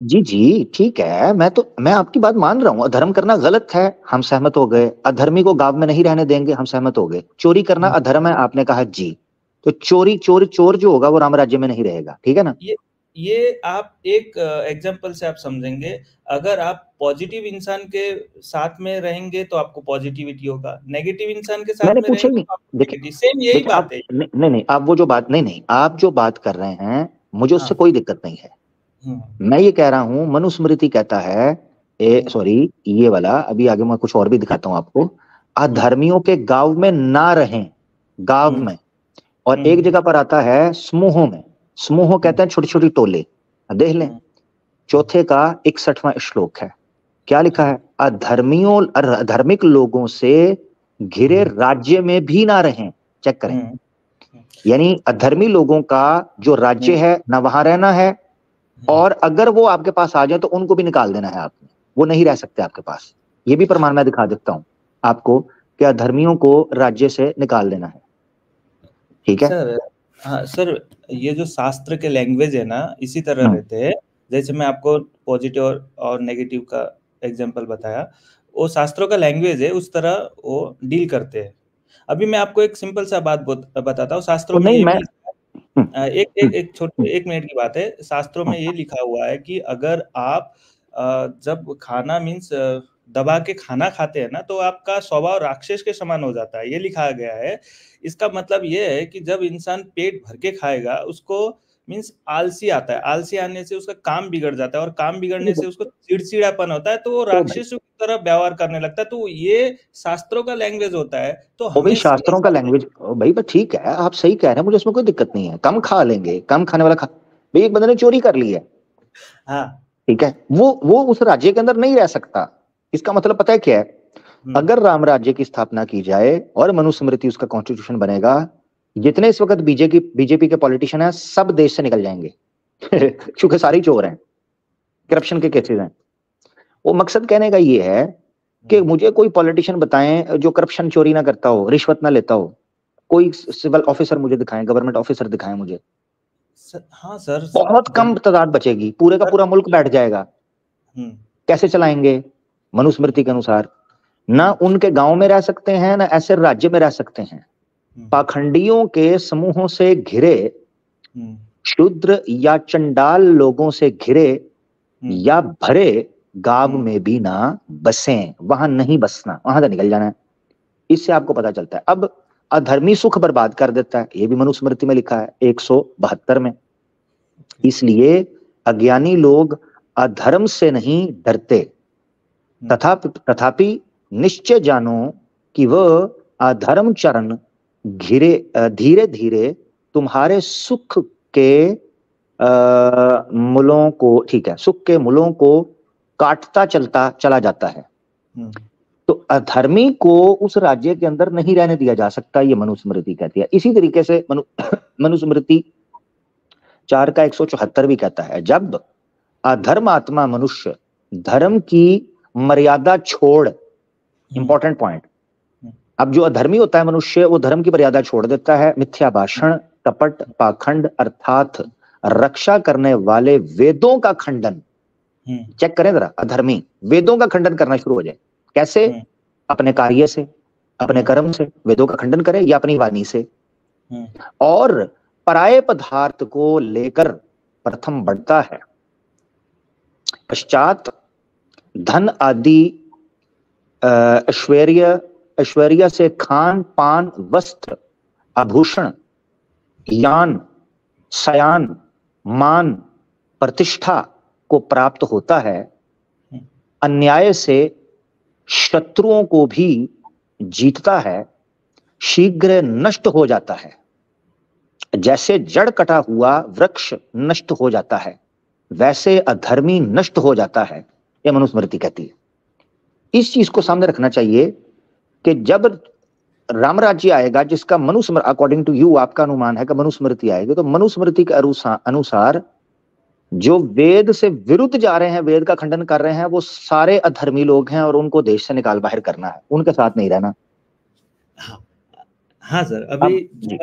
जी जी ठीक है, मैं आपकी बात मान रहा हूँ। अधर्म करना गलत है, हम सहमत हो गए। अधर्मी को गांव में नहीं रहने देंगे, हम सहमत हो गए। चोरी करना हम्म, अधर्म है, आपने कहा जी। तो चोरी चोर चोर जो होगा वो राम राज्य में नहीं रहेगा, ठीक है ना? ये ये आप एक एग्जांपल से आप समझेंगे। अगर आप पॉजिटिव इंसान के साथ में रहेंगे तो आपको पॉजिटिविटी होगा, नेगेटिव इंसान के साथ मैंने में पूछा रहेंगे ही नहीं। तो आपको देखिए, नेगेटिव। सेम यही देखिए बात आप है। नहीं नहीं नहीं, आप वो जो बात नहीं नहीं, आप जो बात कर रहे हैं मुझे उससे हाँ। कोई दिक्कत नहीं है। हम्म। मैं ये कह रहा हूं, मनुस्मृति कहता है, ए हम्म। सॉरी, ये वाला अभी आगे मैं कुछ और भी दिखाता हूं आपको। हम्म। अधर्मियों के गांव में ना रहें, गांव हम्म। में। और एक हम्म। जगह पर आता है समूहों में। समूह हम्म। कहते हैं छोटी छोटी टोले। देख लें, हम्म। चौथे का 61वां श्लोक है। क्या लिखा हाँ। है? अधर्मियों अधार्मिक लोगों से घिरे हम्म। राज्य में भी ना रहें। चेक करें। हम्म। यानी अधर्मी लोगों का जो राज्य हम्म। है ना वहां रहना है। हम्म। और अगर वो आपके पास आ जाए तो उनको भी निकाल देना है आपने। वो नहीं रह सकते आपके पास। ये भी प्रमाण मैं दिखा देता हूं आपको, कि अधर्मियों को राज्य से निकाल देना है। ठीक है। सर, हाँ सर, ये जो शास्त्र के लैंग्वेज है ना, इसी तरह हम्म। रहते हैं। जैसे मैं आपको पॉजिटिव और नेगेटिव का एग्जांपल बताया, वो शास्त्रों का लैंग्वेज है, उस तरह वो डील करते हैं। अभी मैं आपको एक सिंपल सा बात बताता हूँ। शास्त्रों वो में नहीं ये मैं भी लिखा हम्म, है, एक एक हम्म, एक छोटे 1 मिनट की बात है। शास्त्रों हम्म, में ये लिखा हुआ है कि अगर आप जब खाना मीन्स दबा के खाना खाते हैं ना, तो आपका स्वभाव राक्षस के समान हो जाता है, ये लिखा गया है। इसका मतलब ये है कि जब इंसान पेट भर के खाएगा, उसको मीन्स आलसी आता है। आलसी आने से उसका काम बिगड़ जाता है, और काम बिगड़ने से उसको चिड़चिड़ापन होता है, तो वो तो भाई, राक्षसों की तरह व्यवहार करने लगता है। तो ये शास्त्रों का लैंग्वेज होता है। तो वो भाई हमें शास्त्रों का हमेशा लैंग्वेज। भाई बस ठीक है, आप सही कह रहे हैं, मुझे उसमें कोई दिक्कत नहीं है। कम खा लेंगे, कम खाने वाला खा। भाई एक बंदे ने चोरी कर ली है, हाँ। ठीक है, वो उस राज्य के अंदर नहीं रह सकता। इसका मतलब पता है क्या है? हुँ। अगर राम राज्य की स्थापना की जाए और मनुस्मृति उसका कॉन्स्टिट्यूशन बनेगा, जितने इस वक्त बीजेपी बीजेपी के पॉलिटिशियन हैं सब देश से निकल जाएंगे। क्योंकि सारे चोर हैं, करप्शन के केसेस हैं। वो मकसद कहने का ये है कि हुँ। मुझे कोई पॉलिटिशियन बताएं जो करप्शन चोरी ना करता हो, रिश्वत ना लेता हो। कोई सिविल ऑफिसर मुझे दिखाएं, गवर्नमेंट ऑफिसर दिखाएं मुझे। हाँ सर, बहुत कम गवर्नमेंट तादाद बचेगी, पूरे का सर। पूरा मुल्क बैठ जाएगा। हुँ। कैसे चलाएंगे? मनुस्मृति के अनुसार ना हुँ। उनके गांव में रह सकते हैं ना ऐसे राज्य में रह सकते हैं। हुँ। पाखंडियों के समूहों से घिरे, हुँ। शूद्र या चंडाल लोगों से घिरे हुँ। या भरे गांव हुँ। में भी ना बसें। वहां नहीं बसना, वहां से निकल जाना है। इससे आपको पता चलता है। अब अधर्मी सुख बर्बाद कर देता है, ये भी मनुस्मृति में लिखा है 172 में। ओके। इसलिए अज्ञानी लोग अधर्म से नहीं डरते। हुँ। तथापि निश्चय जानो कि वह अधर्म चरण घिरे धीरे धीरे तुम्हारे सुख के मूलों को, ठीक है, सुख के मूलों को काटता चलता चला जाता है। हुँ। तो अधर्मी को उस राज्य के अंदर नहीं रहने दिया जा सकता, ये मनुस्मृति कहती है। इसी तरीके से मनुस्मृति 4 का 174 भी कहता है, जब अधर्मात्मा मनुष्य धर्म की मर्यादा छोड़, हुँ। Important point. हुँ। अब जो अधर्मी होता है मनुष्य, वो धर्म की मर्यादा छोड़ देता है। मिथ्या भाषण, कपट, पाखंड अर्थात रक्षा करने वाले वेदों का खंडन। हुँ। चेक करें जरा, अधर्मी वेदों का खंडन करना शुरू हो जाए। कैसे? हुँ। अपने कार्य से, अपने हुँ। कर्म से वेदों का खंडन करे, या अपनी वाणी से। हुँ। और पराये पदार्थ को लेकर प्रथम बढ़ता है, पश्चात धन आदि ऐश्वर्य ऐश्वर्य से खान पान वस्त्र आभूषण यान शयान मान प्रतिष्ठा को प्राप्त होता है। हुँ। अन्याय से शत्रुओं को भी जीतता है, शीघ्र नष्ट हो जाता है। जैसे जड़ कटा हुआ वृक्ष नष्ट हो जाता है, वैसे अधर्मी नष्ट हो जाता है, यह मनुस्मृति कहती है। इस चीज को सामने रखना चाहिए कि जब राम राज्य आएगा, जिसका मनुस्मृति, अकॉर्डिंग टू यू, आपका अनुमान है कि मनुस्मृति आएगी, तो मनुस्मृति के अनुसार जो वेद से विरुद्ध जा रहे हैं, वेद का खंडन कर रहे हैं, वो सारे अधर्मी लोग हैं और उनको देश से निकाल बाहर करना है, उनके साथ नहीं रहना। हाँ, हाँ सर, अभी अब जी,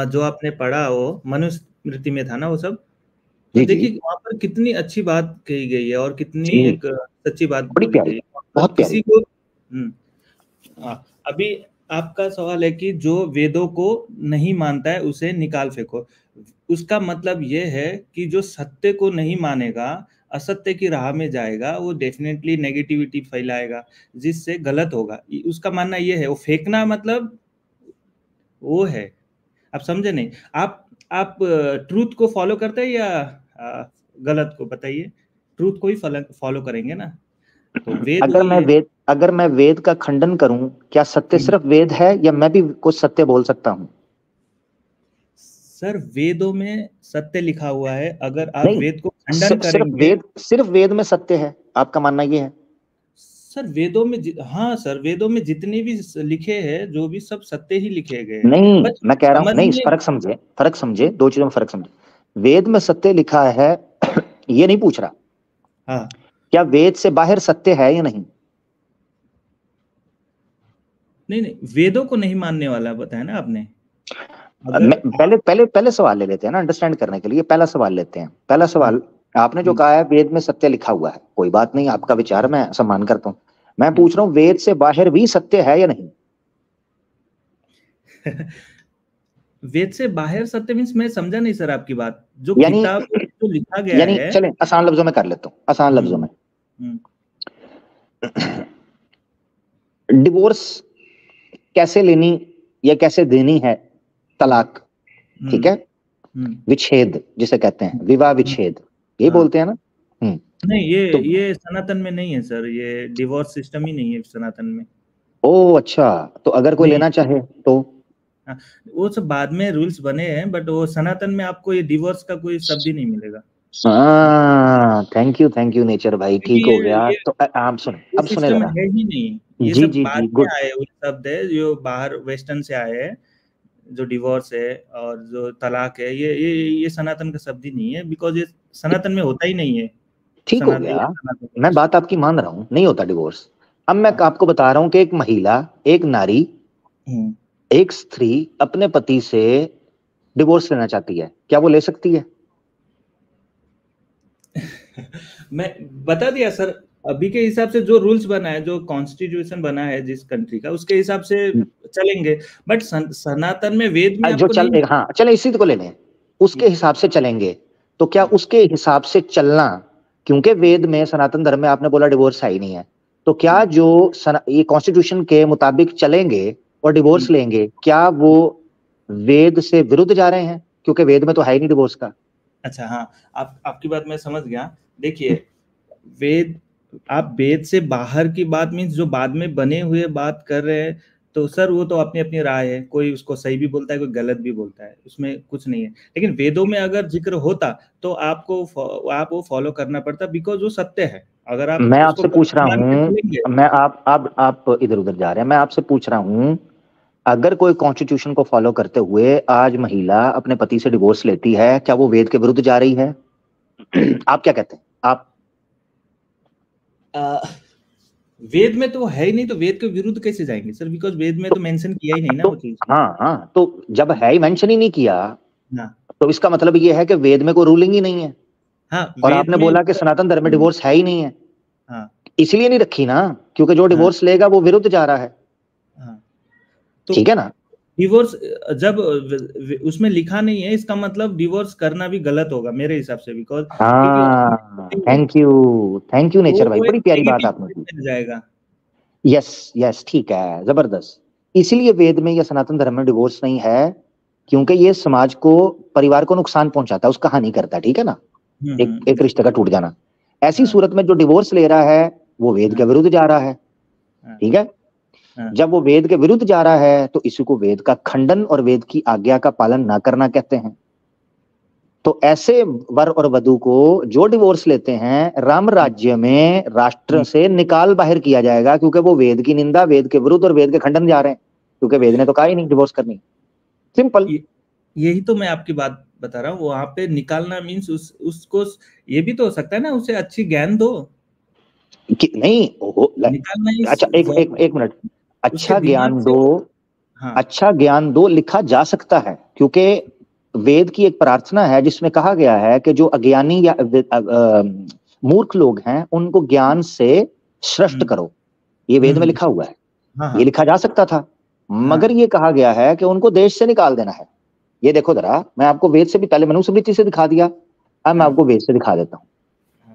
जो आपने पढ़ा वो मनुस्मृति में था ना वो सब? तो जी देखिए जी वहां पर कितनी अच्छी बात कही गई है और कितनी जी, एक सच्ची बात बड़ी बोली गई प्यारी, है। वहाँ पर बहुत प्यारी। किसी को हाँ, अभी आपका सवाल है कि जो वेदों को नहीं मानता है उसे निकाल फेंको। उसका मतलब ये है कि जो सत्य को नहीं मानेगा, असत्य की राह में जाएगा, वो डेफिनेटली नेगेटिविटी फैलाएगा, जिससे गलत होगा। उसका मानना ये है, वो फेंकना मतलब वो है। आप समझे नहीं? आप ट्रूथ को फॉलो करते हैं या गलत को? बताइए। ट्रूथ को ही फॉलो करेंगे ना। तो वेद वही है। अगर मैं वेद का खंडन करूं, क्या सत्य हम्म। सिर्फ वेद है या मैं भी कुछ सत्य बोल सकता हूं? सर वेदों में सत्य लिखा हुआ है, अगर आप नहीं, वेद को खंडन करेंगे। सिर्फ वेद में सत्य है, आपका मानना ये है? सर वेदों में हाँ सर, वेदों में जितने भी लिखे हैं, जो भी सब सत्य ही लिखे गए हैं। नहीं, बस मैं कह रहा हूं, नहीं, समझने। फर्क समझे, दो चीजों में फर्क समझे। वेद में सत्य लिखा है ये नहीं पूछ रहा, हाँ। क्या वेद से बाहर सत्य है या नहीं? नहीं नहीं, वेदों को नहीं मानने वाला बताया ना आपने। मैं अगर पहले पहले पहले सवाल ले लेते हैं ना, अंडरस्टैंड करने के लिए पहला सवाल लेते हैं। पहला हम्म, सवाल, आपने जो हम्म, कहा है वेद में सत्य लिखा हुआ है, कोई बात नहीं, आपका विचार मैं सम्मान करता हूं। मैं हम्म। पूछ रहा हूं वेद से बाहर भी सत्य है या नहीं? वेद से बाहर सत्य मीन्स मैं समझा नहीं सर आपकी बात। जो यानी किताब में जो लिखा गया यानी है। चलें आसान लफ्जों में कर लेता हूं, आसान लफ्जों हम्म, में। हम्म, डिवोर्स कैसे लेनी या कैसे देनी है, हम्म, तलाक, ठीक है, हम्म, विच्छेद जिसे कहते हैं, विवाह हम्म, विच्छेद, ये हाँ। बोलते हैं ना। नहीं, तो ये सनातन में नहीं है सर, ये डिवोर्स सिस्टम ही नहीं है सनातन में। ओ अच्छा, तो अगर कोई नहीं। लेना चाहे तो? हाँ, वो सब बाद में रूल्स बने हैं, बट वो सनातन में आपको ये डिवोर्स का कोई शब्द ही नहीं मिलेगा। हाँ, थैंक यू नेचर भाई, क्योंकि ठीक हो गया। ये तो आप सुने, ये अब सुने सिस्टम जरा। है ही नहीं। ये जी सब जी बाद जी, में गुड। आए हुए शब्द है, जो बाहर वेस्टर्न से आए हैं। जो डिवोर्स है और जो तलाक है, ये सनातन का शब्द ही नहीं है, बिकॉज ये सनातन में होता ही नहीं है। ठीक हो सनातन, ये गया, सनातन में। मैं बात आपकी मान रहा हूं, नहीं होता डिवोर्स। अब मैं हाँ। आपको बता रहा हूं कि एक महिला, एक नारी, हम्म। एक स्त्री अपने पति से डिवोर्स लेना चाहती है, क्या वो ले सकती है? मैं बता दिया सर। अभी के हिसाब से जो रूल्स बना है, जो कॉन्स्टिट्यूशन बना है जिस कंट्री का, उसके हिसाब से चलेंगे। बट सनातन में, वेद में जो आपको चल नहीं। हाँ चले, इसी को ले लें, उसके हिसाब से चलेंगे। तो क्या उसके हिसाब से चलना, क्योंकि वेद में, सनातन धर्म में आपने बोला डिवोर्स है ही नहीं है, तो क्या जो ये कॉन्स्टिट्यूशन के मुताबिक चलेंगे और डिवोर्स लेंगे, क्या वो वेद से विरुद्ध जा रहे हैं? क्योंकि वेद में तो है ही नहीं डिवोर्स का। अच्छा, हाँ। आपकी बात मैं समझ गया। देखिए, वेद आप वेद से बाहर की बात मीन्स जो बाद में बने हुए बात कर रहे हैं, तो सर वो तो अपनी अपनी राय है। कोई उसको सही भी बोलता है, कोई गलत भी बोलता है, उसमें कुछ नहीं है। लेकिन वेदों में अगर जिक्र होता, तो आप वो फॉलो करना पड़ता, बिकॉज वो सत्य है। अगर आप मैं उसको आपसे पूछ गलत रहा मान के चलेंगे। हूं, मैं आप इधर उधर जा रहे हैं, मैं आपसे पूछ रहा हूं, अगर कोई कॉन्स्टिट्यूशन को फॉलो करते हुए आज महिला अपने पति से डिवोर्स लेती है, क्या वो वेद के विरुद्ध जा रही है? आप क्या कहते हैं आप? अ, वेद में तो है ही नहीं, तो वेद के विरुद्ध कैसे जाएंगे सर? बिकॉज वेद में तो मेंशन किया ही नहीं ना तो वो चीज। हाँ हाँ, तो जब है ही, मेंशन ही नहीं किया, हाँ, तो इसका मतलब ये है कि वेद में कोई रूलिंग ही नहीं है। हाँ। और वेद आपने में बोला कि सनातन धर्म में डिवोर्स है ही नहीं है, हाँ, इसलिए नहीं रखी ना, क्योंकि जो हाँ, डिवोर्स लेगा वो विरुद्ध जा रहा है, हाँ। तो ठीक है ना? डिवोर्स जब उसमें लिखा नहीं है, इसका मतलब डिवोर्स करना भी गलत होगा मेरे हिसाब से, बिकॉज क्योंकि हाँ, थैंक यू तो नेचर भाई, वो एक बड़ी प्यारी बात आपने की। नेगेटिव जाएगा। यस यस, ठीक है, जबरदस्त। इसीलिए वेद में या सनातन धर्म में डिवोर्स नहीं है, क्योंकि ये समाज को, परिवार को नुकसान पहुंचाता है, उसका हानि करता है, ठीक है ना? एक एक रिश्ते का टूट जाना। ऐसी हाँ, सूरत में जो डिवोर्स ले रहा है वो वेद के हाँ, विरुद्ध जा रहा है, हाँ, ठीक है? हाँ। जब वो वेद के विरुद्ध जा रहा है तो इसी को वेद का खंडन और वेद की आज्ञा का पालन ना करना कहते हैं। तो ऐसे वर और वधु को जो डिवोर्स लेते हैं, राम राज्य में राष्ट्र से निकाल बाहर किया जाएगा, क्योंकि वो वेद की निंदा, वेद के विरुद्ध और वेद के खंडन जा रहे हैं, क्योंकि वेद ने तो कहा ही नहीं डिवोर्स करनी। सिंपल। यही तो मैं आपकी बात बता रहा हूँ। वहां पे निकालना मीन्स उसको ये भी तो हो सकता है ना, उसे अच्छी ज्ञान दो। नहीं निकालना इस अच्छा, एक मिनट। उसके अच्छा दिमाग ज्ञान से दो, हाँ, अच्छा ज्ञान दो लिखा जा सकता है, क्योंकि वेद की एक प्रार्थना है जिसमें कहा गया है कि जो अज्ञानी या मूर्ख लोग हैं उनको ज्ञान से सृष्ट करो। ये वेद में लिखा हुआ है। हाँ, ये हाँ, लिखा जा सकता था, मगर ये कहा गया है कि उनको देश से निकाल देना है। ये देखो जरा, मैं आपको वेद से भी पहले मनुस्मृति से दिखा दिया, अब मैं आपको वेद से दिखा देता हूँ।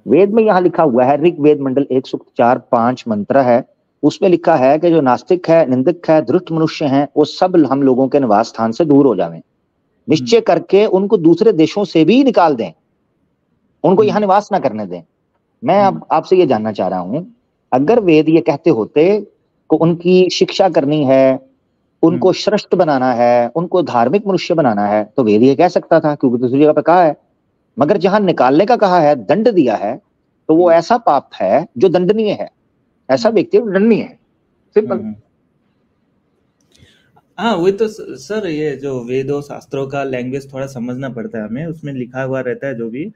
वेद में यहाँ लिखा हुआ है, ऋग्वेद मंडल 1 सूक्त 4-5 मंत्र है, उसमें लिखा है कि जो नास्तिक है, निंदक है, दुष्ट मनुष्य हैं, वो सब हम लोगों के निवास स्थान से दूर हो जाएं। निश्चय करके उनको दूसरे देशों से भी निकाल दें, उनको यहाँ निवास ना करने दें। मैं अब आपसे ये जानना चाह रहा हूं, अगर वेद ये कहते होते को उनकी शिक्षा करनी है, उनको श्रेष्ठ बनाना है, उनको धार्मिक मनुष्य बनाना है, तो वेद ये कह सकता था, क्योंकि दूसरी जगह पे कहा है। मगर जहां निकालने का कहा है, दंड दिया है, तो वो ऐसा पाप है जो दंडनीय है, ऐसा व्यक्ति दंडनीय है। सिंपल। हाँ, वही तो सर, ये जो वेदों शास्त्रों का लैंग्वेज थोड़ा समझना पड़ता है हमें, उसमें लिखा हुआ रहता है जो भी,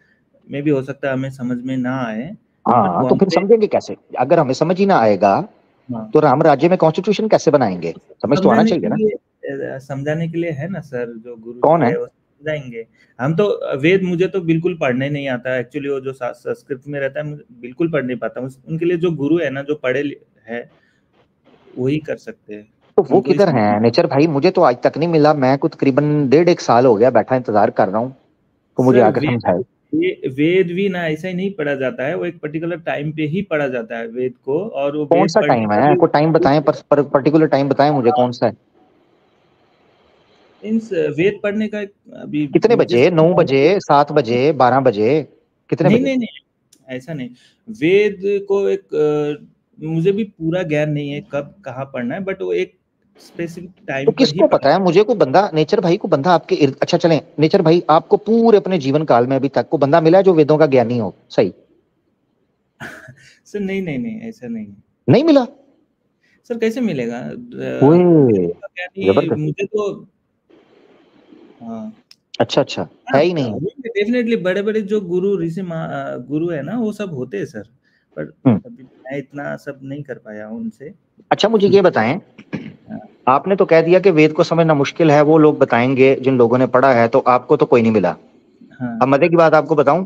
मे भी हो सकता है हमें समझ में ना आए, बट हाँ, वो तो फिर हमसे समझेंगे कैसे? अगर हमें समझ ही ना आएगा तो राम राज्य में कॉन्स्टिट्यूशन कैसे बनाएंगे? समझ तो आना चाहिए ना। समझाने के लिए है ना सर, जो गुरु कौन जी है? है वो समझाएंगे। हम तो वेद मुझे तो बिल्कुल पढ़ने नहीं आता है एक्चुअली, वो जो संस्कृत में रहता है मुझे बिल्कुल पढ़ नहीं पाता हूँ। उनके लिए जो गुरु है ना, जो पढ़े है, वही कर सकते हैं। तो वो उनको किधर इसमें हैं नेचर भाई? मुझे तो आज तक नहीं मिला। मैं कुछ तकरीबन 1.5 साल हो गया बैठा इंतजार कर रहा हूँ, तो मुझे सर आके समझाए। वेद भी ना ऐसा ही नहीं पढ़ा जाता है, वो एक पर्टिकुलर टाइम पे ही पढ़ा जाता है वेद को, और वो कौन वेद सा पढ़ने टाइम का है? भी कोई टाइम बताएं, पर पर्टिकुलर टाइम बताएं मुझे, कौन सा है? मीन्स वेद पढ़ने का अभी कितने मुझे बजे? 9 बजे, 7 बजे, 12 बजे, कितने नहीं बजे? नहीं नहीं, ऐसा नहीं। वेद को एक मुझे भी पूरा ज्ञान नहीं है कब कहाँ पढ़ना है, बट वो एक स्पेसिफिक तो टाइम पर ही किसको पता है? मुझे को बंदा, नेचर भाई को बंदा आपके अच्छा चलें, नेचर भाई आपको पूरे अपने जीवन काल में अभी तक को बंदा मिला है जो वेदों का ज्ञानी हो? सही सर नहीं नहीं नहीं, ऐसा नहीं है नहीं मिला? सर। कैसे मिलेगा ओए, वेदों का ज्ञानी? जबरदस्त। मुझे तो हाँ अच्छा अच्छा, हाँ, है ही नहीं। डेफिनेटली बड़े बड़े जो गुरु ऋषि गुरु है ना, वो सब होते हैं सर, पर अभी मैं इतना सब नहीं कर पाया उनसे। अच्छा, मुझे ये बताएं, हाँ, आपने तो कह दिया कि वेद को समझना मुश्किल है, वो लोग बताएंगे जिन लोगों ने पढ़ा है, तो आपको तो कोई नहीं मिला। हाँ, अब मजे की बात आपको बताऊं,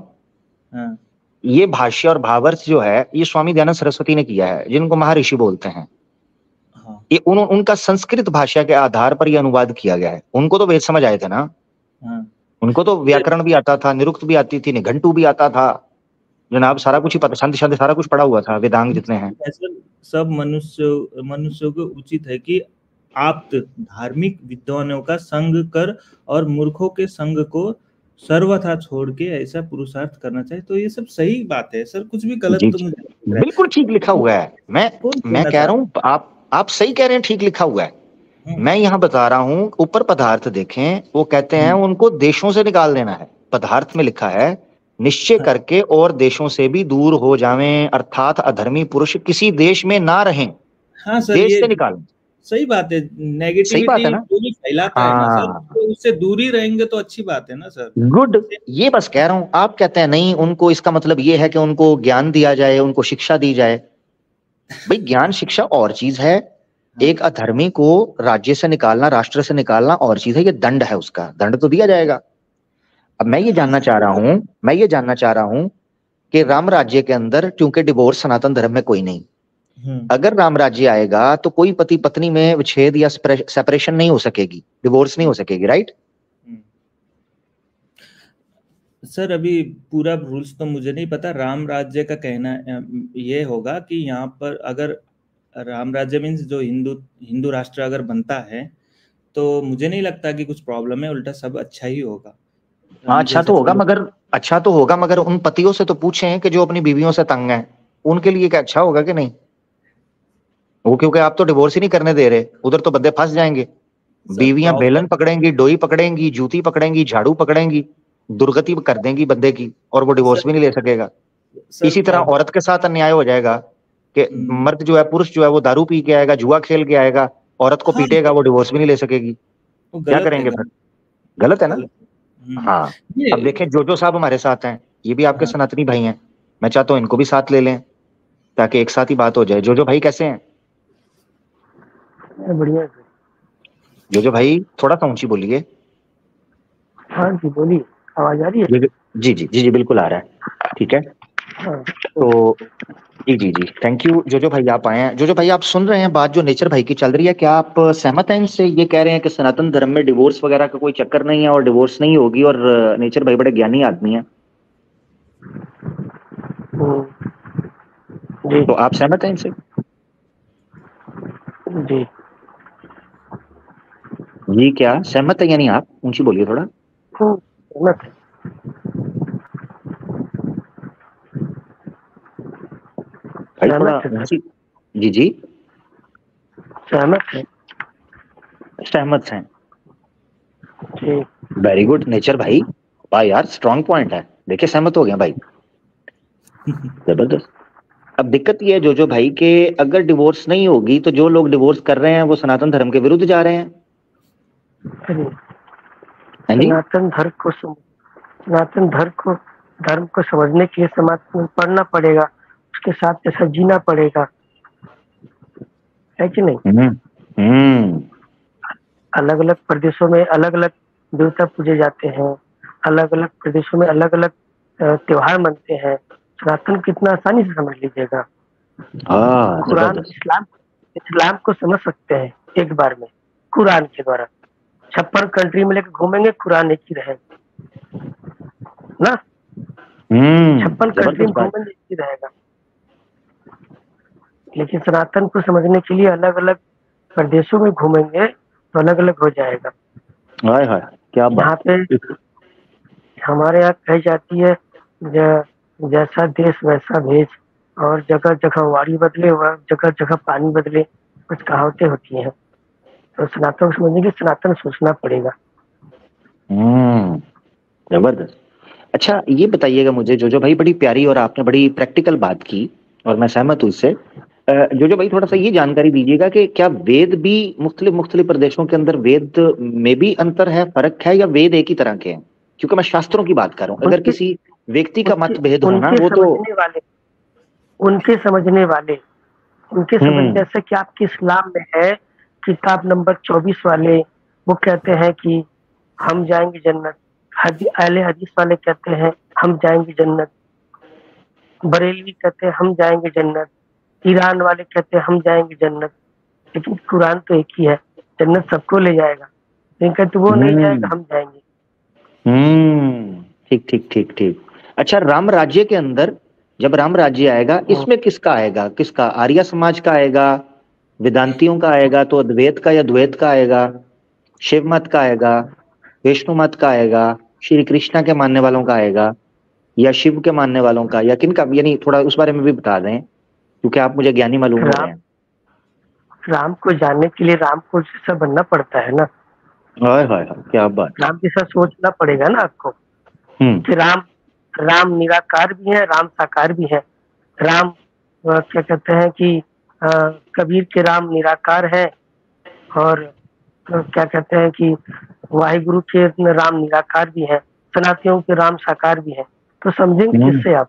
हाँ, ये भाष्य और भावार्थ जो है ये स्वामी दयानंद सरस्वती ने किया है, जिनको महर्षि बोलते हैं। हाँ, ये उनका संस्कृत भाषा के आधार पर ये अनुवाद किया गया है। उनको तो वेद समझ आए थे ना, हाँ। उनको तो व्याकरण भी आता था, निरुक्त भी आती थी, निघंटू भी आता था, जनाब सारा कुछ ही पता, संधि शब्द सारा कुछ पढ़ा हुआ था, वेदांग जितने हैं। ऐसा सब मनुष्यों को उचित है कि आप धार्मिक विद्वानों का संग कर और मूर्खों के संग को सर्वथा छोड़ के ऐसा पुरुषार्थ करना चाहिए। तो ये सब सही बात है सर, कुछ भी गलत जी तो जी, मुझे नहीं लग बिल्कुल ठीक लिखा रहा है। हुआ है। कौन मैं कहना कह रहा चाहता हूँ, आप सही कह रहे हैं, ठीक लिखा हुआ है। है? मैं यहाँ बता रहा हूँ, ऊपर पदार्थ देखें, वो कहते हैं उनको देशों से निकाल देना है। पदार्थ में लिखा है निश्चय हाँ, करके और देशों से भी दूर हो जावें, अर्थात अधर्मी पुरुष किसी देश में ना रहें, हाँ सर, देश ये से निकालें। सही बात है। सही बात है नेगेटिविटी ना? जो भी फैलाता है ना सर, हाँ, तो उससे दूर ही रहेंगे तो अच्छी बात है ना सर। गुड। ये बस कह रहा हूं, आप कहते हैं नहीं, उनको इसका मतलब ये है कि उनको ज्ञान दिया जाए, उनको शिक्षा दी जाए। भाई ज्ञान शिक्षा और चीज है, हाँ, एक अधर्मी को राज्य से निकालना, राष्ट्र से निकालना और चीज है। ये दंड है, उसका दंड तो दिया जाएगा। अब मैं ये हाँ, जानना चाह रहा हूं, मैं ये जानना चाह रहा हूं कि राम राज्य के अंदर क्योंकि डिवोर्स सनातन धर्म में कोई नहीं, हम्म, अगर राम राज्य आएगा तो कोई पति पत्नी में विच्छेद या सेपरेशन नहीं हो सकेगी, डिवोर्स नहीं हो सकेगी, राइट? हम्म। सर अभी पूरा रूल्स तो मुझे नहीं पता। राम राज्य का कहना ये होगा कि यहाँ पर अगर राम राज्य मीन्स जो हिंदू हिंदू राष्ट्र अगर बनता है, तो मुझे नहीं लगता कि कुछ प्रॉब्लम है, उल्टा सब अच्छा ही होगा। हाँ, राम अच्छा जैसा तो होगा, चलो। मगर अच्छा तो होगा, मगर उन पतियों से तो पूछें कि जो अपनी बीवियों से तंग हैं, उनके लिए क्या अच्छा होगा कि नहीं? वो क्योंकि आप तो डिवोर्स ही नहीं करने दे रहे, उधर तो बंदे फंस जाएंगे। सर बीवियां प्रॉपर बेलन पकड़ेंगी, डोई पकड़ेंगी, जूती पकड़ेंगी, झाड़ू पकड़ेंगी, दुर्गति कर देंगी बंदे की, और वो सर डिवोर्स भी नहीं ले सकेगा। सर इसी तरह प्रॉपर औरत के साथ अन्याय हो जाएगा कि मर्द जो है, पुरुष जो है, वो दारू पी के आएगा, जुआ खेल के आएगा, औरत को हाँ, पीटेगा, वो डिवोर्स भी नहीं ले सकेगी। वो क्या गलत है, करेंगे फिर? गलत गलत है ना? गलत। हाँ। अब ये देखें, जो साहब हमारे साथ हैं, ये भी आपके हाँ, सनातनी भाई हैं। मैं चाहता हूँ इनको भी साथ ले लें, ताकि एक साथ ही बात हो जाए। जो भाई कैसे हैं? बढ़िया है। जो भाई थोड़ा सा ऊंची बोलिए। हाँ जी बोलिए, आवाज आ रही है? जी जी जी जी, बिल्कुल आ रहा है, ठीक है। हाँ तो जी जी जी, थैंक यू जोजो भाई, आप आए हैं। जोजो भाई, आप सुन रहे हैं बात जो नेचर भाई की चल रही है, क्या आप सहमत हैं इनसे? ये कह रहे हैं कि सनातन धर्म में डिवोर्स वगैरह का कोई चक्कर नहीं है और डिवोर्स नहीं होगी, और नेचर भाई बड़े ज्ञानी आदमी हैं। जी तो आप सहमत हैं इनसे? जी। जी, क्या सहमत है यानी आप ऊंची बोलिए थोड़ा। सहमत है। भाई थोड़ा सहमत है सर। ऊंची। जी जी, सहमत है। सहमत हैं। जी। वेरी गुड नेचर भाई, वाह यार, स्ट्रांग पॉइंट है। देखिए, सहमत हो गया भाई, जबरदस्त। अब दिक्कत ये है जोजो भाई के, अगर डिवोर्स नहीं होगी तो जो लोग डिवोर्स कर रहे हैं वो सनातन धर्म के विरुद्ध जा रहे हैं। अरे, हैं जी? सनातन धर्म को सनातन धर्म को समझने के लिए समाज में पढ़ना पड़ेगा, उसके साथ जैसा जीना पड़ेगा, है कि नहीं? हम्म हम्म। अलग अलग प्रदेशों में अलग अलग देवता पूजे जाते हैं, अलग अलग प्रदेशों में अलग अलग त्योहार मनते हैं। सनातन कितना आसानी से समझ लीजिएगा। हाँ, कुरान जबरदस्त। इस्लाम इस्लाम को समझ सकते हैं एक बार में, कुरान के द्वारा। 56 कंट्री में लेकर घूमेंगे, कुरान एक ही रहेगा ना। 56 कंट्री जबरदस्त में बात। घूमेंगे, एक ही रहेगा। लेकिन सनातन को समझने के लिए अलग अलग प्रदेशों में घूमेंगे तो अलग अलग हो जाएगा। हाय हाय, क्या यहाँ बात पे है। हमारे यहाँ कही जाती है, जैसा देश वैसा भेष, और जगह जगह वाणी बदले व जगह जगह पानी बदले, कुछ कहावतें होती हैं। तो सनातन को समझने के लिए सनातन सोचना पड़ेगा। हम्म, जबरदस्त। अच्छा, ये बताइएगा मुझे जोजो भाई, बड़ी प्यारी और आपने बड़ी प्रैक्टिकल बात की, और मैं सहमत हूँ इससे। जोजो भाई, थोड़ा सा ये जानकारी दीजिएगा कि क्या वेद भी मुख्तलिफ मुख्तलिफ प्रदेशों के अंदर वेद में भी अंतर है, फर्क है, या वेद एक ही तरह के हैं? क्योंकि मैं शास्त्रों की बात कर रहा हूँ, अगर उनके किसी व्यक्ति का उनके मतभेद होना उनके वो तो। समझने वाले उनके समझने वाले उनके समझ, हम्म जैसे कि आपके इस्लाम में है, किताब नंबर 24 वाले, वो कहते हैं कि हम जाएंगे जन्नत। अहले हदीस वाले कहते हैं हम जाएंगे जन्नत। बरेलवी कहते हैं हम जाएंगे जन्नत। ईरान वाले कहते हैं हम जाएंगे जन्नत। लेकिन कुरान तो एक ही है, जन्नत सबको ले जाएगा। लेकिन कहते वो नहीं जाएगा, हम्म हम जाएंगे। ठीक ठीक ठीक ठीक। अच्छा, राम राज्य के अंदर जब राम राज्य आएगा, हम्म, इसमें किसका आएगा? किसका? आर्य समाज का आएगा, वेदांतियों का आएगा, तो अद्वैत का या द्वैत का आएगा, शिव मत का आएगा, विष्णु मत का आएगा, श्री कृष्णा के मानने वालों का आएगा, या शिव के मानने वालों का, या किन का? यानी थोड़ा उस बारे में भी बता दें, क्योंकि आप मुझे ज्ञानी मालूम हो रहे राम हैं। राम को जानने के लिए राम को जैसा बनना पड़ता है ना। हाय हाय हाय, क्या बात। राम जैसा सोचना पड़ेगा ना आपको, हम्म कि राम राम निराकार भी है, राम साकार भी है। राम क्या कहते हैं कि अ, कबीर के राम निराकार है, और क्या कहते हैं कि वाहिगुरु के राम निराकार भी है, सनातनियों के राम साकार भी है। तो समझेंगे हम्म किससे आप?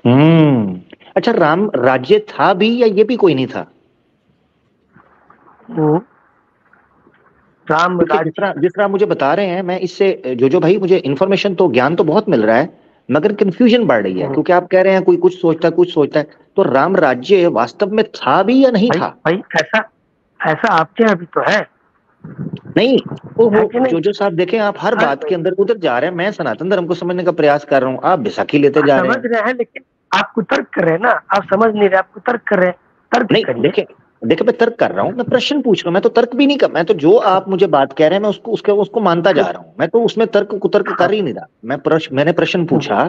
हम्म। अच्छा, राम राज्य था भी या ये भी कोई नहीं था? हम्म, राम क्योंकि जिस राज्य। तरह जिस तरह आप मुझे बता रहे हैं, मैं इससे जो भाई, मुझे इन्फॉर्मेशन तो, ज्ञान तो बहुत मिल रहा है, मगर कंफ्यूजन बढ़ रही है, हम्म, क्योंकि आप कह रहे हैं कोई कुछ सोचता है, कुछ सोचता है। तो राम राज्य वास्तव में था भी या नहीं भाई था? भाई, ऐसा ऐसा आपके यहाँ भी तो है नहीं। ओहो, कि नहीं? जो साहब, देखें आप हर अरे बात भाई, के अंदर उधर जा रहे हैं। मैं सनातन धर्म को समझने का प्रयास कर रहा हूँ, आप बैसाखी लेते आप जा रहे समझ हैं। रहे हैं, लेकिन आप कुतर्क कर रहे हैं ना। आप समझ नहीं रहे, आप कुतर्क कर रहे हैं। तर्क नहीं, करिए। देखे देखे, मैं तर्क कर रहा हूँ, मैं प्रश्न पूछ रहा हूँ, मैं तो तर्क भी नहीं कर, मैं तो जो आप मुझे बात कह रहे हैं मैं उसको मानता जा रहा हूँ, मैं तो उसमें तर्क कुतर्क कर हाँ। ही नहीं रहा। मैंने प्रश्न हम्म, पूछा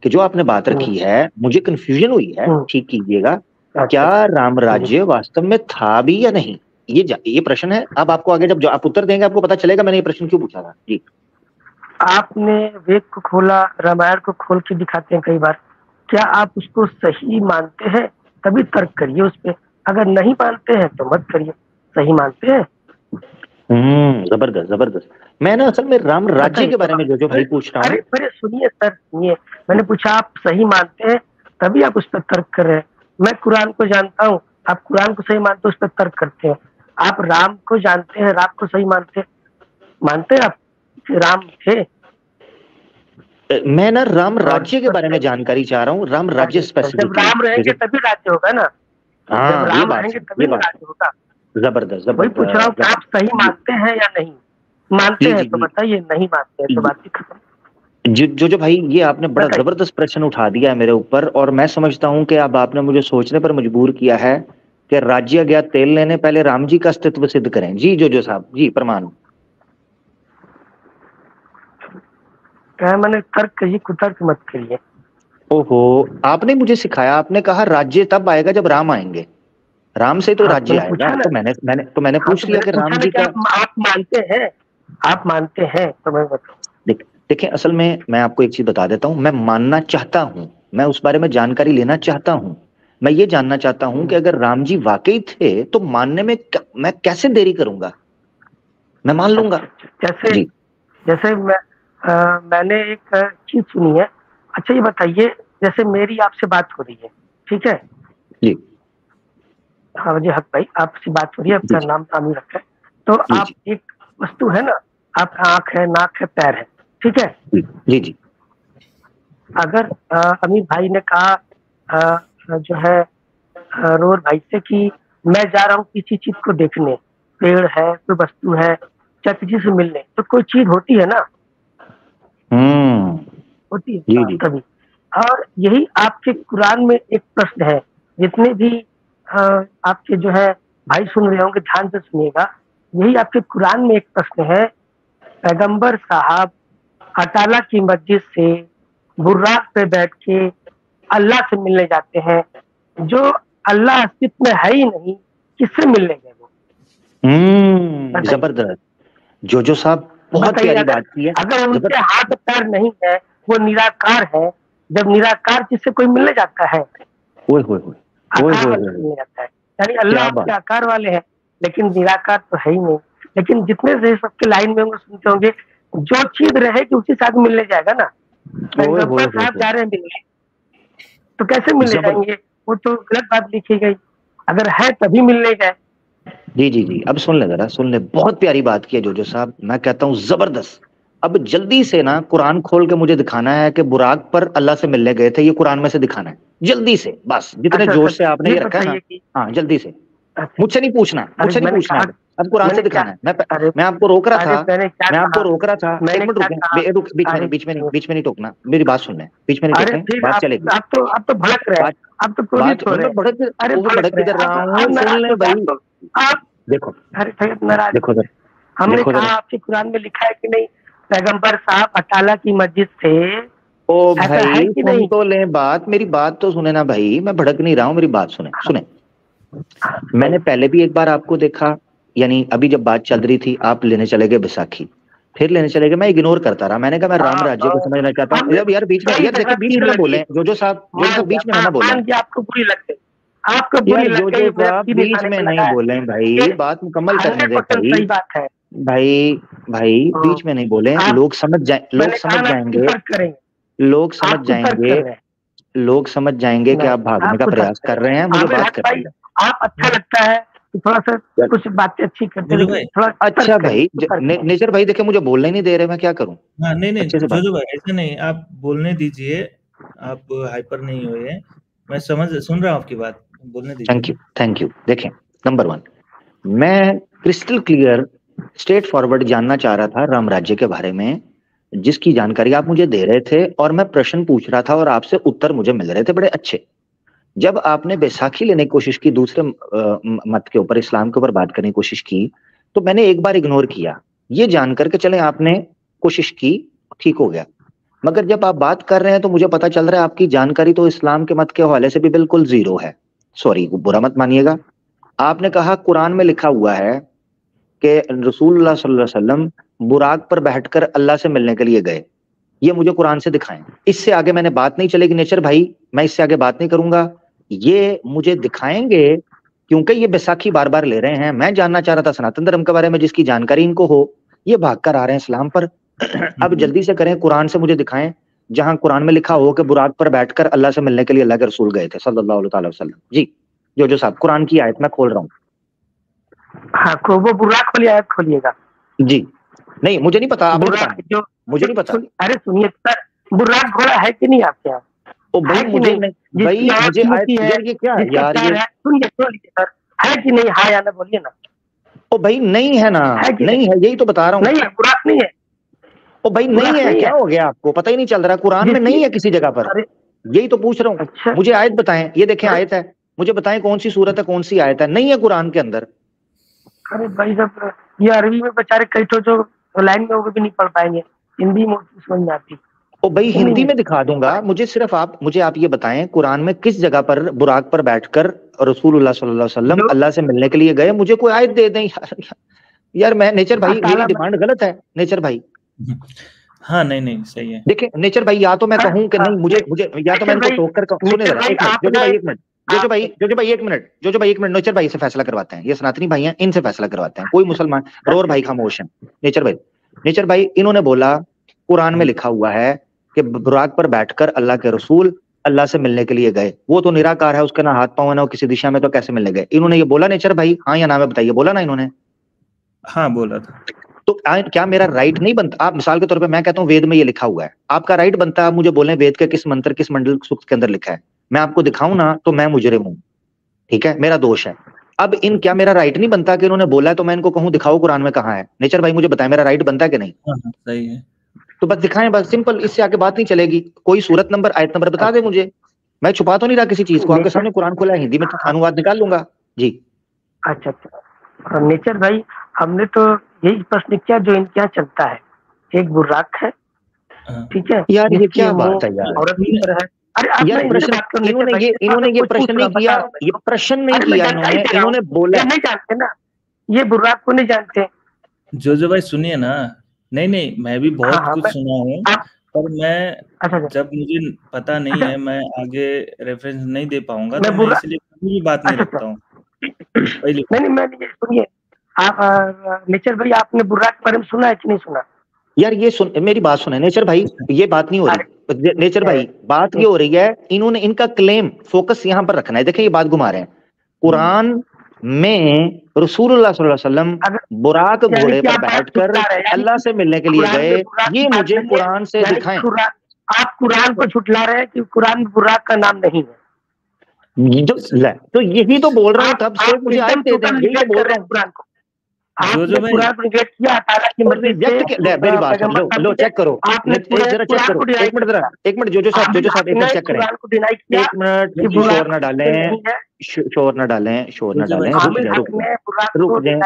कि जो आपने बात हम्म, रखी है, मुझे कंफ्यूजन हुई है, हम्म, ठीक कीजिएगा। अच्छा। क्या राम जी। राज्य वास्तव में था भी या नहीं? ये प्रश्न है। अब आपको आगे जब जो आप उत्तर देंगे, आपको पता चलेगा मैंने ये प्रश्न क्यों पूछा था जी। आपने वेद को खोला, रामायण को खोल के दिखाते हैं कई बार। क्या आप उसको सही मानते हैं? तभी तर्क करिए उस पे। अगर नहीं मानते हैं तो मत करिए। सही मानते हैं, जबरदस्त जबरदस्त। मैं ना असल में राम राज्य बताइए के तो। बारे में जो अरे भाई पूछ रहा अरे हूँ। अरे, सुनिए सर, सुनिए। मैंने पूछा आप सही मानते हैं, तभी आप उस पर तर्क कर रहे हैं। मैं कुरान को जानता हूँ, आप कुरान को सही मानते हो, उस पर तर्क करते हैं। आप राम को जानते हैं, राम को सही मानते हैं। मानते हैं आप कि राम थे? मैं ना राम और राज्य के बारे में जानकारी चाह रहा हूँ, राम राज्य जब स्पेसिफिकली। राम रहेंगे तभी राज्य होगा ना, जब हाँ ये राम बात रहेंगे है, तभी ये ना बात राज्य होगा। है। जबरदस्त वही पूछ रहा हूँ कि आप सही जबरदस्त। मानते हैं या नहीं, मानते जी हैं जी तो जी बताइए, नहीं मानते हैं तो बात ही खत्म। जो भाई, ये आपने बड़ा बताइए। जबरदस्त प्रश्न उठा दिया है मेरे ऊपर, और मैं समझता हूँ कि अब आपने मुझे सोचने पर मजबूर किया है कि राज्य गया तेल लेने, पहले राम जी का अस्तित्व सिद्ध करें। जी जो साहब जी प्रमाण। क्या मैंने तर्क करिए, कुतर्क मत करिए। ओहो, आपने मुझे सिखाया, आपने कहा राज्य तब आएगा जब राम आएंगे, राम से तो हाँ राज्य मैंने आएगा। पूछा ना, तो मैंने हाँ पूछ तो लिया मैंने कि पूछा राम ना जी कि का। आप मानते हैं, आप मानते हैं तो मैं बताऊँ। देखिए असल में मैं आपको एक चीज बता देता हूँ, मैं मानना चाहता हूँ, मैं उस बारे में जानकारी लेना चाहता हूँ। मैं ये जानना चाहता हूँ कि अगर राम जी वाकई थे तो मानने में मैं कैसे देरी करूंगा, मैं मान लूंगा। जैसे जी जैसे मैंने एक चीज सुनी है। अच्छा ये बताइए, जैसे मेरी आपसे बात हो रही है, ठीक है। जी हाँ जी, हक भाई आपसे बात हो रही है, जी आपका नाम आमिर रखा है। तो जी आप एक वस्तु है ना, आप आंख है, नाक है, पैर है, ठीक है। जी जी जी अगर अमीर भाई ने कहा जो है रोर भाई से कि मैं जा रहा हूँ किसी चीज को देखने, पेड़ है, कोई वस्तु है, चाहे किसी से मिलने, तो कोई चीज होती है ना, हम्म होती है जी जी कभी। और यही आपके कुरान में एक प्रश्न है, जितने भी आपके जो है भाई सुन रहे होंगे ध्यान से सुनिएगा। यही आपके कुरान में एक प्रश्न है, पैगंबर साहब अटाला की मस्जिद से बुर्राक पे बैठ के अल्लाह से मिलने जाते हैं, जो अल्लाह अस्तित्व में है ही नहीं, किससे मिलने गए वो? बताइए, जबरदस्त। जो साहब बहुत बताइए। प्यारी अगर बात की है। अगर जबर उनके हाथ पैर नहीं है, वो निराकार है, जब निराकार किससे कोई मिलने जाता है? ओए होए होए ओए आकार होए वाले से होए, मिलने जाता है। यानी अल्लाह क्या आपके बात। आकार वाले हैं, लेकिन निराकार तो है ही नहीं। लेकिन जितने से सबके लाइन में होंगे, सुनते होंगे, जो चीज रहेगी उसी साथ मिलने जाएगा ना। ओए होए पैगंबर होए साहब होए, जा रहे हैं मिलने, तो कैसे मिलने जबर जाएंगे? वो तो गलत बात लिखी गई। अगर है तभी मिलने गए। जी जी जी, अब सुन ले जरा, सुन ले, बहुत प्यारी बात की है जो साहब, मैं कहता हूँ जबरदस्त। अब जल्दी से ना कुरान खोल के मुझे दिखाना है कि बुराक पर अल्लाह से मिलने गए थे, ये कुरान में से दिखाना है जल्दी से, बस जितने अच्छा अच्छा, जोश से आपने ये ये रखा है ना। बताइए कि हाँ जल्दी से, अच्छा, मुझसे नहीं पूछना, अरे मुझसे नहीं मैंने पूछना, कहा, अब कुरान से मैंने क्या, दिखाना है। अरे मैं आपको रोक रहा अरे था, मैंने क्या मैं आपको कहा, रोक रहा था, एक मैंने मिनट क्या रुके, कहा? रुक, अरे बीच में नहीं टोकना, मेरी बात सुन ले, बीच में नहीं अरे टोकें, फिर बात आप चलेगी। आप तो भड़क रहे हैं, बात आप तो क्रोधित बात हो रहे मैं हैं। भड़क, अरे वो भड़क भड़क रहे हैं किधर रहा आप हूँ, सुन नाराज ले हो गए, भाई। आप तो आप देखो अरे भैया नाराज देखो हो जरा, गए। हमने देखो कहा जरा, आपके कुरान में लिखा है कि नहीं, पैगंबर साहब अटाला की मस्जिद से, ओ ऐसा भाई है कि सुन नहीं? तो ले बात, मेरी बात तो सुने ना भाई, मैं भड़क नहीं रहा हूँ, मेरी बात सुने हाँ, सुने। हाँ, मैंने सुनाइए। पहले भी एक बार आपको देखा, यानी अभी जब बात चल रही थी आप लेने चले गए बैसाखी, फिर लेने चले गए, मैं इग्नोर करता रहा, मैंने कहा मैं राम हाँ राज्य को हाँ, समझना चाहता हूँ। हमें अब यार बीच में, सही यार जगह देखिए बीच तीर में ना लगी। बोले, जो साहब बीच में ना बोले, मान गया, आपको बुरी लग गई, आपको बुरी यार लग गई, जो मेरा साहब तीर बीच निशाने में पे नहीं लगा है। बोले ये भाई, बात मुकम्मल करने दे 100% भाई। सही बात है। भाई भाई हाँ, बीच में नहीं बोले, आप, लोग मैंने समझ कहा ना, आप जाएंगे, कुतर्क करेंगे, लोग समझ आप कुतर्क जाएंगे, कर रहे हैं। लोग समझ जाएंगे कि नहीं, आप भागने आप का कुतर्क प्रयास कर कर रहे रहे हैं, हैं। मुझे आमिर बात हक करने भाई, दें। आप अच्छा लगता है कि थोड़ा सा चल, कुछ बातें अच्छी करते, जोजो लेकिन भाई, थोड़ा अच्छा तर्क करें, भाई, कुतर्क करें। नेचर भाई देखे मुझे बोलने ही नहीं दे रहे, मैं क्या करूं, हाँ, नहीं, नहीं, अच्छे से बात। जोजो भाई ऐसा नहीं, आप बोलने दीजिए, आप हाइपर नहीं होइए, मैं सुन रहा हूँ आपकी बात, बोलने दीजिए। Thank you. देखें, नंबर वन, मैं क्रिस्टल क्लियर स्ट्रेट फॉरवर्ड जानना चाह रहा था राम राज्य के बारे में, जिसकी जानकारी आप मुझे दे रहे थे, और मैं प्रश्न पूछ रहा था और आपसे उत्तर मुझे मिल रहे थे बड़े अच्छे। जब आपने बैसाखी लेने की कोशिश की, दूसरे मत के ऊपर, इस्लाम के ऊपर बात करने की कोशिश की, तो मैंने एक बार इग्नोर किया, ये जान करके चले आपने कोशिश की, ठीक हो गया। मगर जब आप बात कर रहे हैं तो मुझे पता चल रहा है आपकी जानकारी तो इस्लाम के मत के हवाले से भी बिल्कुल जीरो है। सॉरी, बुरा मत मानिएगा। आपने कहा कुरान में लिखा हुआ है कि रसूलुल्लाह सल्लल्लाहु अलैहि वसल्लम बुराक पर बैठकर अल्लाह से मिलने के लिए गए, ये मुझे कुरान से दिखाएं। इससे आगे मैंने बात नहीं चलेगी नेचर भाई, मैं इससे आगे बात नहीं करूंगा, ये मुझे दिखाएंगे, क्योंकि ये बैसाखी बार बार ले रहे हैं। मैं जानना चाह रहा था सनातन धर्म के बारे में, जिसकी जानकारी इनको हो, ये भाग कर आ रहे हैं इस्लाम पर। अब जल्दी से करें, कुरान से मुझे दिखाएं जहां कुरान में लिखा हो कि बुराक पर बैठकर अल्लाह से मिलने के लिए अल्लाह के रसूल गए थे सल्लल्लाहु अलैहि वसल्लम। जी जो साहब, कुरान की आयत मैं खोल रहा हूँ। हाँ, वो बुर्राक वाली आयत खोलिएगा। जी नहीं, मुझे नहीं पता, आपने बुर्राक बताना, जो, मुझे नहीं पता। अरे सुनिए सर, बुर्राक घोड़ा है कि नहीं आपके यहाँ? ओ भाई मुझे भाई मुझे ये क्या यार, ये सुनिए सर, है कि नहीं? हाँ या ना बोलिए ना। ओ भाई नहीं है ना, नहीं है, यही तो बता रहा हूँ। नहीं है, बुर्राक नहीं है। ओ भाई नहीं है, क्या हो गया आपको? पता ही नहीं चल रहा? कुरान में नहीं है किसी जगह पर, यही तो पूछ रहा हूँ। अच्छा। मुझे आयत बताएं, ये देखें आयत है, मुझे बताएं कौन सी सूरत है, कौन सी आयत है? नहीं है कुरान के अंदर। अरे भाई साहब, ये अरबी में बेचारे कई तो जो लाइन में वो भी नहीं पढ़ पाएंगे, हिंदी में समझ में आती। ओ भाई हिंदी में दिखा दूंगा, मुझे सिर्फ मुझे आप ये बताएं कुरान में किस जगह पर बुराक पर बैठकर रसूलुल्लाह सल्लल्लाहु अलैहि वसल्लम अल्लाह से मिलने के लिए गए? मुझे कोई आयत दे दें यार। मैं नेचर भाई, मेरी डिमांड गलत है नेचर भाई? हाँ नहीं सही है। देखिए नेचर भाई, या तो मैं कहूँ कि नहीं, मुझे या तो मैं इनको टोक कर कहूँ। सुने जरा, जोजो भाई एक मिनट, जोजो भाई एक मिनट, नेचर भाई से फैसला करवाते हैं। ये सनातनी भाई हैं, इनसे फैसला करवाते हैं। कोई मुसलमान रोर भाई खामोश है। नेचर भाई इन्होंने बोला कुरान में लिखा हुआ है कि बुराक पर बैठकर अल्लाह के रसूल अल्लाह से मिलने के लिए गए। वो तो निराकार है, उसका ना हाथ पांव है ना किसी दिशा में, तो कैसे मिलने गए? इन्होंने ये बोला नेचर भाई? हाँ या ना में बताइए, बोला ना इन्होंने? हाँ बोला था। तो क्या मेरा राइट नहीं बनता? आप मिसाल के तौर पे मैं कहता हूँ वेद में ये लिखा हुआ है, आपका राइट बनता है आप मुझे बोलें वेद के किस मंत्र किस मंडल सूक्त के अंदर लिखा है, मैं आपको दिखाऊं ना तो मैं मुजरिम हूं, ठीक है, मेरा दोष है। अब क्या मेरा राइट नहीं बनता कि इन्होंने बोला है तो मैं इनको कहूं दिखाओ कुरान में कहाँ है? नेचर भाई मुझे बताएं, मेरा राइट बनता है कि नहीं? सही है। तो बस दिखाएं, बस सिंपल, इससे आगे बात नहीं चलेगी। कोई सूरत नंबर आयत नंबर बता दे मुझे, मैं छुपा तो नहीं रहा किसी चीज को, आपके सामने कुरान खुला है, हिंदी में अनुवाद निकाल लूंगा जी। अच्छा नेचर भाई, हमने तो यही प्रश्न किया जो इनके यहाँ चलता है, एक बुर्राक है, ठीक है यार, ये क्या बात है यार? औरत की तरह है। अरे यार प्रश्न इन्होंने ये प्रश्न नहीं किया, ये प्रश्न नहीं किया इन्होंने बोला। नहीं जानते ना, ये बुर्राक को नहीं जानते। जो भाई सुनिए ना, नहीं मैं भी बहुत कुछ सुना हूँ, पर मैं जब मुझे पता नहीं है मैं आगे रेफरेंस नहीं दे पाऊंगा, तो मैं इसलिए कभी भी बात नहीं रखता हूँ। नहीं मैं सुनिए आप नेचर भाई, आपने बुर्राक के बारे में सुना है कि नहीं सुना? यार ये मेरी बात सुने नेचर भाई, ये बात नहीं हो रही नेचर भाई, बात ये हो रही है इन्होंने इनका क्लेम फोकस यहाँ पर रखना है। देखें ये बात घुमा रहे हैं, कुरान में रसूलुल्लाह सल्लल्लाहु अलैहि वसल्लम बुराक घोड़े पर बैठकर अल्लाह से मिलने के लिए गए, ये मुझे कुरान से दिखाएं। आप कुरान को झुठला रहे हैं कि कुरान में बुराक का नाम नहीं है। तो यही तो बोल रहा हूँ, तब से मुझे आयत दे दें, यही तो बोल रहा हूँ। कुरान को जो भाई मेरी बात लो चेक करो, जरा चेक करो, एक मिनट जो साहब एक मिनट चेक करें, एक मिनट, शोर ना डालें, रुक जाए।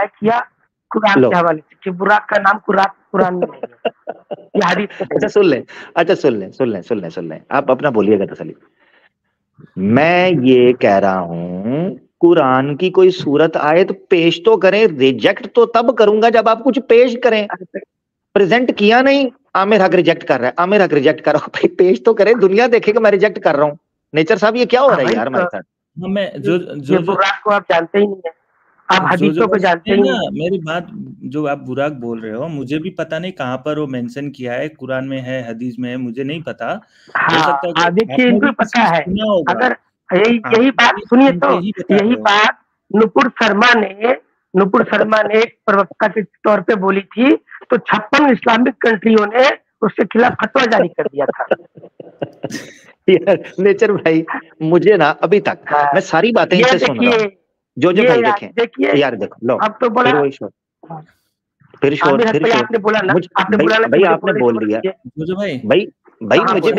बुराक का नाम कुरान में नहीं है। अच्छा सुन लें, आप अपना बोलिएगा तसल्ली। मैं ये कह रहा हूं कुरान की कोई सूरत आए तो पेश तो करें, रिजेक्ट तो तब करूंगा जब आप कुछ पेश करें। प्रेजेंट किया नहीं, आमिर हक रिजेक्ट कर रहा है, आमिर हक रिजेक्ट कर रहा हूं, भाई पेश तो करें, दुनिया देखेगा मैं रिजेक्ट कर रहा हूं। नेचर साहब ये क्या हो रहा है यार हमारे साथ? मैं जो बुराक को आप जानते ही नहीं है, आप हदीसों को जानते ही नहीं। मेरी बात, जो आप बुराक बोल रहे हो, मुझे भी पता नहीं कहाँ पर वो मेंशन किया है, कुरान में है हदीस में है, मुझे नहीं पता। हो सकता है देखिए इनको पता है। अगर यही बात सुनिए तो, यही बात नुपुर शर्मा ने एक प्रवक्ता के तौर पे बोली थी, तो 56 इस्लामिक कंट्रियों ने उसके खिलाफ फतवा जारी कर दिया था। यार नेचर भाई, मुझे ना अभी तक मैं सारी बातें इनसे सुन रहा हूँ। जो भाई देखिए यार, देखो लो, अब तो बोला फिर शोर आपने बोला ना, भाई आपने बोल दिया भाई मुझे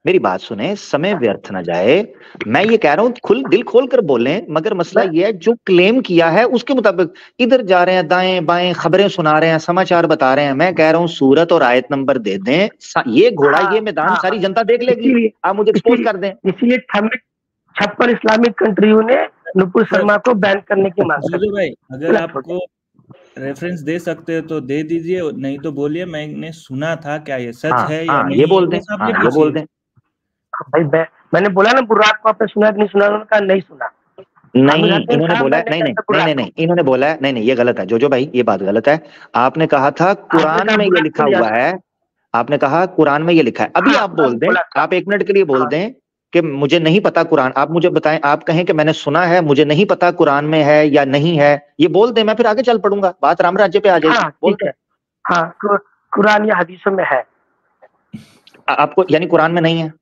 मेरी बात सुने, समय व्यर्थ ना जाए। मैं ये कह रहा हूँ दिल खोल कर बोलें, मगर मसला ये है जो क्लेम किया है उसके मुताबिक इधर जा रहे हैं, दाएं बाएं खबरें सुना रहे हैं, समाचार बता रहे हैं। मैं कह रहा हूँ सूरत और आयत नंबर दे दें, ये घोड़ा ये मैदान सारी जनता देख लेगी, आप मुझे एक्सपोज कर दें। इसलिए 56 इस्लामिक कंट्रियों ने नुपुर शर्मा को बैन करने की मांग की। भाई अगर आपको रेफरेंस दे सकते हो तो दे दीजिए, नहीं तो बोलिए मैंने सुना था, क्या ये सच है या नहीं? ये बोल दें, ये बोल दें। भाई मैंने बोला ना बुर्राक को आपने सुना नहीं सुना? उन्होंने कहा नहीं सुना। नहीं इन्होंने बोला है, नहीं इन्होंने बोला है, नहीं ये गलत है जो भाई, ये बात गलत है। आपने कहा था कुरान में ये लिखा हुआ है, आपने कहा कुरान में ये लिखा है। अभी आप बोल दें, आप 1 मिनट के लिए बोल दें कि मुझे नहीं पता कुरान, आप मुझे बताएं, आप कहें कि मैंने सुना है, मुझे नहीं पता कुरान में है या नहीं है, ये बोल दें, मैं फिर आगे चल पड़ूंगा, बात राम राज्य पे आ जाएगी। हाँ कुरान या हदीसों में है। आपको यानी कुरान में नहीं है?